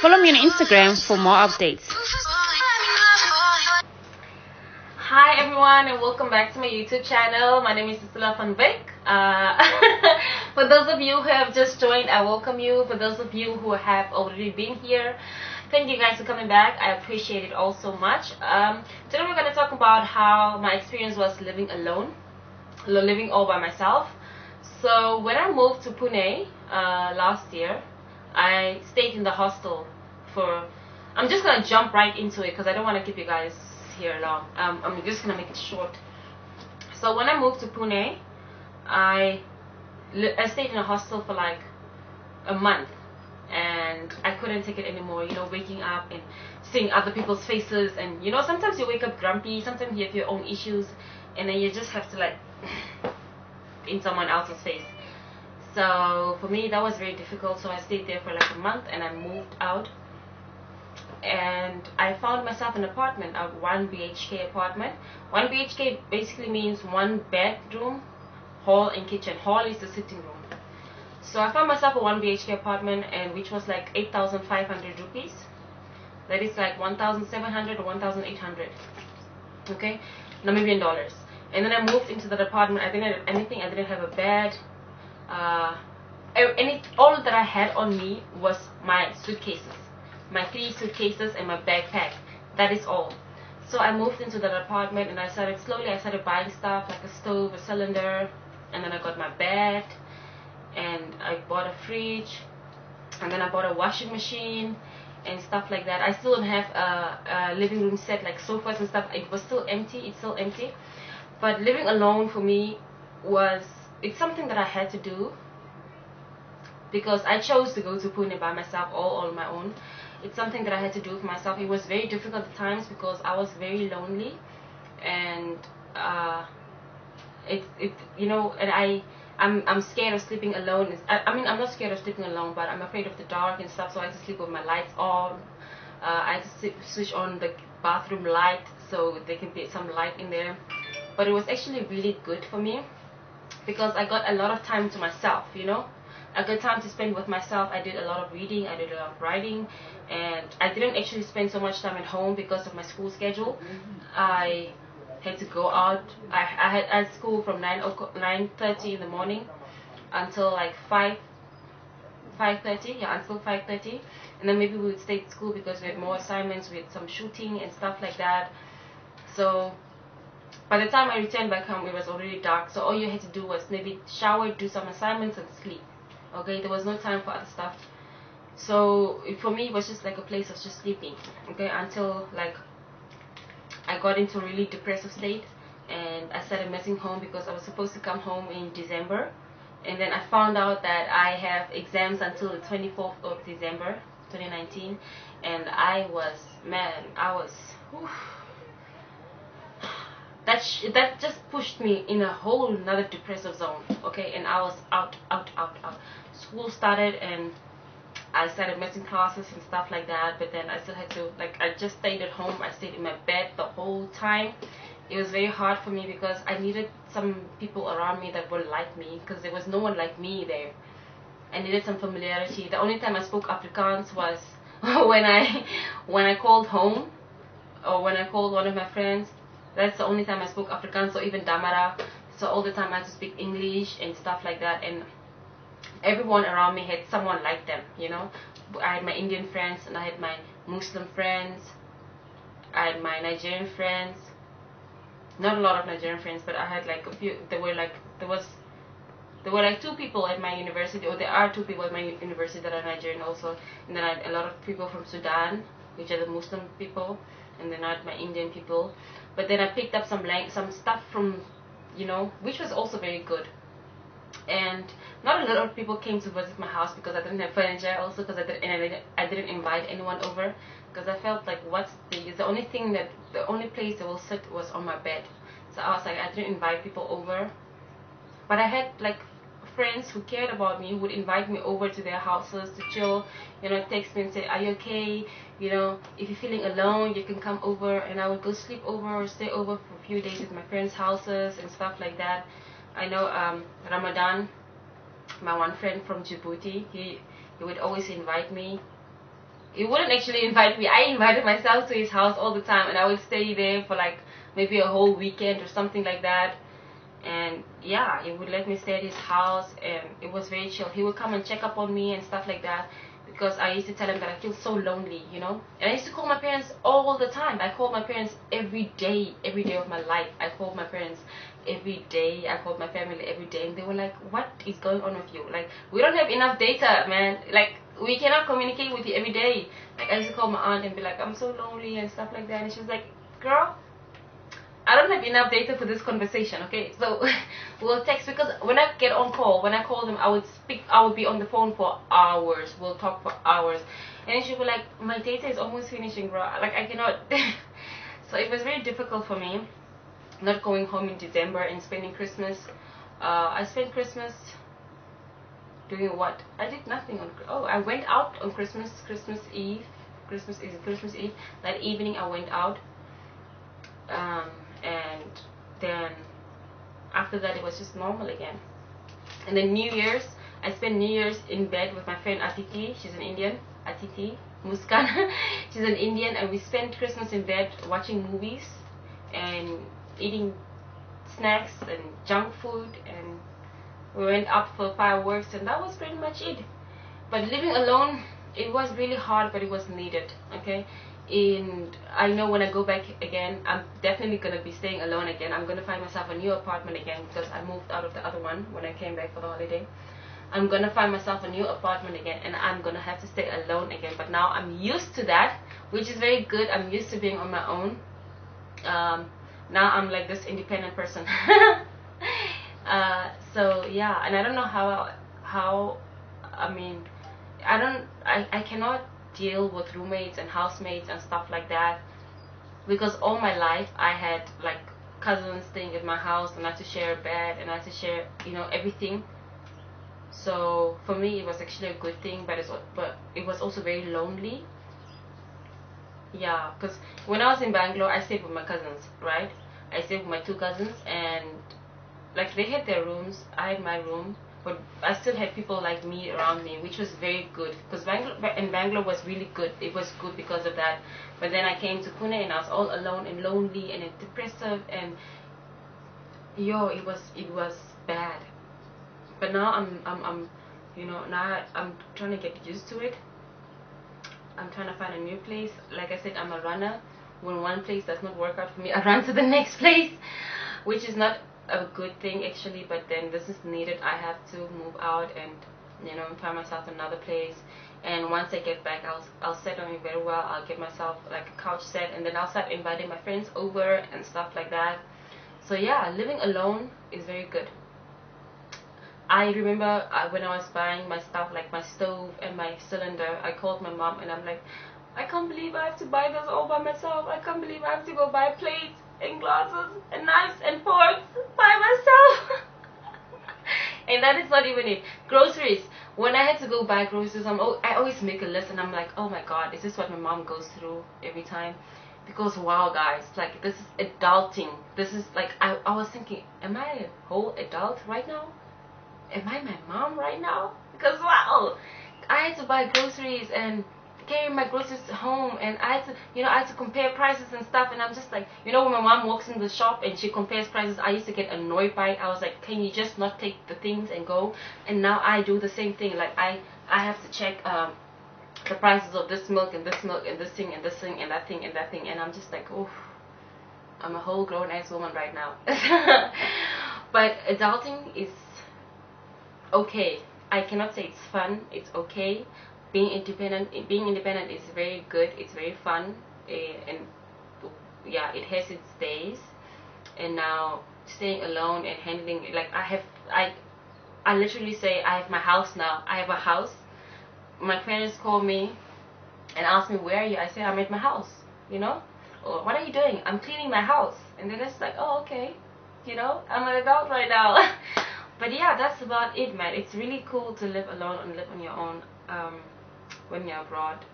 Follow me on Instagram for more updates. Hi everyone, and welcome back to my YouTube channel. My name is Cecilia van Beek. For those of you who have just joined, I welcome you. For those of you who have already been here, thank you guys for coming back. I appreciate it all so much. Today we're going to talk about how my experience was living alone, living all by myself. So when I moved to Pune last year, I stayed in the hostel for, I'm just going to jump right into it because I don't want to keep you guys here long. I'm just going to make it short. So when I moved to Pune, I stayed in a hostel for like a month, and I couldn't take it anymore, you know, waking up and seeing other people's faces, and you know, sometimes you wake up grumpy, sometimes you have your own issues, and then you just have to like in someone else's face. So for me that was very difficult, so I stayed there for like a month and I moved out, and I found myself an apartment, a 1 BHK apartment. 1 BHK basically means 1 bedroom, hall and kitchen. Hall is the sitting room. So I found myself a 1 BHK apartment, and which was like 8,500 rupees. That is like 1,700 or 1,800, okay, Namibian dollars. And then I moved into that apartment. I didn't have anything. I didn't have a bed. All that I had on me was my suitcases, my 3 suitcases and my backpack. That is all. So I moved into that apartment, and I started buying stuff like a stove, a cylinder, and then I got my bed, and I bought a fridge, and then I bought a washing machine and stuff like that. I still don't have a living room set like sofas and stuff. It was still empty. It's still empty. But living alone for me it's something that I had to do because I chose to go to Pune by myself, all on my own. It's something that I had to do for myself. It was very difficult at times because I was very lonely, and you know, and I'm scared of sleeping alone. I mean, I'm not scared of sleeping alone, but I'm afraid of the dark and stuff, so I had to sleep with my lights on. I had to switch on the bathroom light so there can be some light in there. But it was actually really good for me because I got a lot of time to myself, you know. I got time to spend with myself. I did a lot of reading, I did a lot of writing, and I didn't actually spend so much time at home because of my school schedule. I had to go out. I had school from 9:30 in the morning until like 5:30, yeah, until 5:30, and then maybe we would stay at school because we had more assignments, we had some shooting and stuff like that. So by the time I returned back home, it was already dark, so all you had to do was maybe shower, do some assignments, and sleep. Okay, there was no time for other stuff. So for me, it was just like a place of just sleeping. Okay, until like I got into a really depressive state, and I started missing home because I was supposed to come home in December, and then I found out that I have exams until the 24th of December 2019, and I was, man, I was, whew, that just pushed me in a whole another depressive zone. Okay, and I was out. School started, and I started missing classes and stuff like that, but then I still had to, like, I just stayed at home. I stayed in my bed the whole time. It was very hard for me because I needed some people around me that would like me, because there was no one like me there. I needed some familiarity. The only time I spoke Afrikaans was when I called home, or when I called one of my friends. That's the only time I spoke Afrikaans, or even Damara. So all the time I had to speak English and stuff like that, and everyone around me had someone like them, you know. I had my Indian friends, and I had my Muslim friends, I had my Nigerian friends. Not a lot of Nigerian friends, but I had like a few. There were like 2 people at my university, or there are 2 people at my university that are Nigerian also, and then I had a lot of people from Sudan, which are the Muslim people, and then I had my Indian people. But then I picked up some stuff from, you know, which was also very good. And not a lot of people came to visit my house because I didn't have furniture, also because I didn't invite anyone over, because I felt like the only place they will sit was on my bed. So I was like, I didn't invite people over, but I had like friends who cared about me, who would invite me over to their houses to chill, you know, text me and say, are you okay, you know, if you're feeling alone, you can come over. And I would go sleep over or stay over for a few days at my friends' houses and stuff like that. I know Ramadan, my one friend from Djibouti, he would always invite me He wouldn't actually invite me. I invited myself to his house all the time, and I would stay there for like maybe a whole weekend or something like that. And yeah, he would let me stay at his house, and it was very chill. He would come and check up on me and stuff like that, because I used to tell him that I feel so lonely, you know. And I used to call my parents all the time. I called my parents every day of my life. I called my parents every day. I called my family every day, and they were like, "What is going on with you? Like, we don't have enough data, man. Like, we cannot communicate with you every day." Like, I used to call my aunt and be like, "I'm so lonely," and stuff like that, and she was like, "Girl, I don't have enough data for this conversation, okay? So we'll text, because when I get on call, when I call them, I would be on the phone for hours. We'll talk for hours." And then she'll be like, "My data is almost finishing, bro. Like, I cannot." So it was very difficult for me not going home in December and spending Christmas. I spent Christmas doing what? I did nothing on. Oh, I went out on Christmas Eve. Christmas Eve. That evening I went out. And then after that it was just normal again. And then New Year's, I spent New Year's in bed with my friend Atiti. She's an Indian. Atiti Muskan. She's an Indian, and we spent Christmas in bed watching movies and eating snacks and junk food, and we went up for fireworks, and that was pretty much it. But living alone, it was really hard, but it was needed, okay? And I know when I go back again, I'm definitely gonna be staying alone again. I'm gonna find myself a new apartment again, because I moved out of the other one when I came back for the holiday. I'm gonna find myself a new apartment again, and I'm gonna have to stay alone again. But now I'm used to that, which is very good. I'm used to being on my own. Now I'm like this independent person. So yeah, and I don't know how I mean, I cannot deal with roommates and housemates and stuff like that, because all my life I had like cousins staying at my house, and I had to share a bed, and I had to share, you know, everything. So for me it was actually a good thing, but it was also very lonely. Yeah, because when I was in Bangalore, I stayed with my cousins, right? I stayed with my two cousins, and like they had their rooms, I had my room, but I still had people like me around me, which was very good, because Bangalore was really good. It was good because of that. But then I came to Pune, and I was all alone and lonely and depressive, and it was bad. But now I'm you know, now I'm trying to get used to it. I'm trying to find a new place. Like I said, I'm a runner. When one place does not work out for me, I run to the next place, which is not a good thing actually, but then this is needed. I have to move out and, you know, find myself another place. And once I get back, I'll set on it very well. I'll get myself like a couch set, and then I'll start inviting my friends over and stuff like that. So yeah, living alone is very good. I remember when I was buying my stuff, like my stove and my cylinder, I called my mom and I'm like, "I can't believe I have to buy this all by myself. I can't believe I have to go buy plates and glasses and knives and forks by myself." And that is not even it. Groceries. When I had to go buy groceries, I always make a list, and I'm like, "Oh my God, is this what my mom goes through every time?" Because wow, guys, like this is adulting. This is like I was thinking, am I a whole adult right now? Am I my mom right now? Because wow, I had to buy groceries and carry my groceries home, and I had to compare prices and stuff, and I'm just like, when my mom walks in the shop and she compares prices, I used to get annoyed by it. I was like, can you just not take the things and go? And now I do the same thing. Like I have to check the prices of this milk and this milk and this thing and this thing and that thing and that thing, and I'm just like, oh, I'm a whole grown ass woman right now. But adulting is okay. I cannot say it's fun. It's okay. Being independent is very good. It's very fun, and yeah, it has its days. And now staying alone and handling it, like I literally say I have my house now. I have a house. My parents call me and ask me, where are you? I say I'm at my house. Or what are you doing? I'm cleaning my house. And then it's like, oh, okay. I'm an adult right now. But yeah, that's about it, man. It's really cool to live alone and live on your own when you're abroad.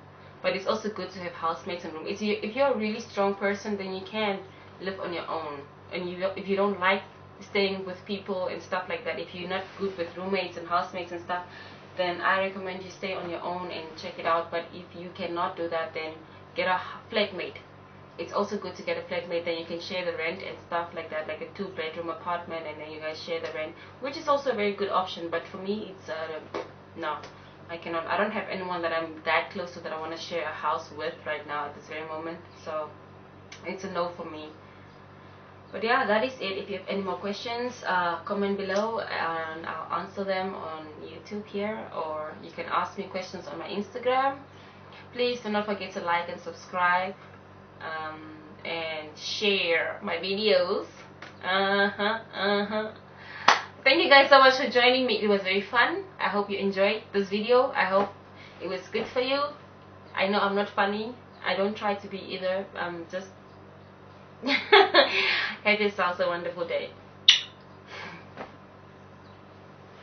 But it's also good to have housemates and room. If you're a really strong person, then you can live on your own. And if you don't like staying with people and stuff like that, if you're not good with roommates and housemates and stuff, then I recommend you stay on your own and check it out. But if you cannot do that, then get a flatmate. It's also good to get a flatmate, then you can share the rent and stuff like that, like a 2-bedroom apartment, and then you guys share the rent, which is also a very good option. But for me, it's no, I cannot. I don't have anyone that I'm that close to that I want to share a house with right now at this very moment, so it's a no for me. But yeah, that is it. If you have any more questions, comment below and I'll answer them on YouTube here, or you can ask me questions on my Instagram. Please do not forget to like and subscribe, and share my videos. Thank you guys so much for joining me. It was very fun. I hope you enjoyed this video. I hope it was good for you. I know I'm not funny. I don't try to be either. I'm just have yourselves a wonderful day.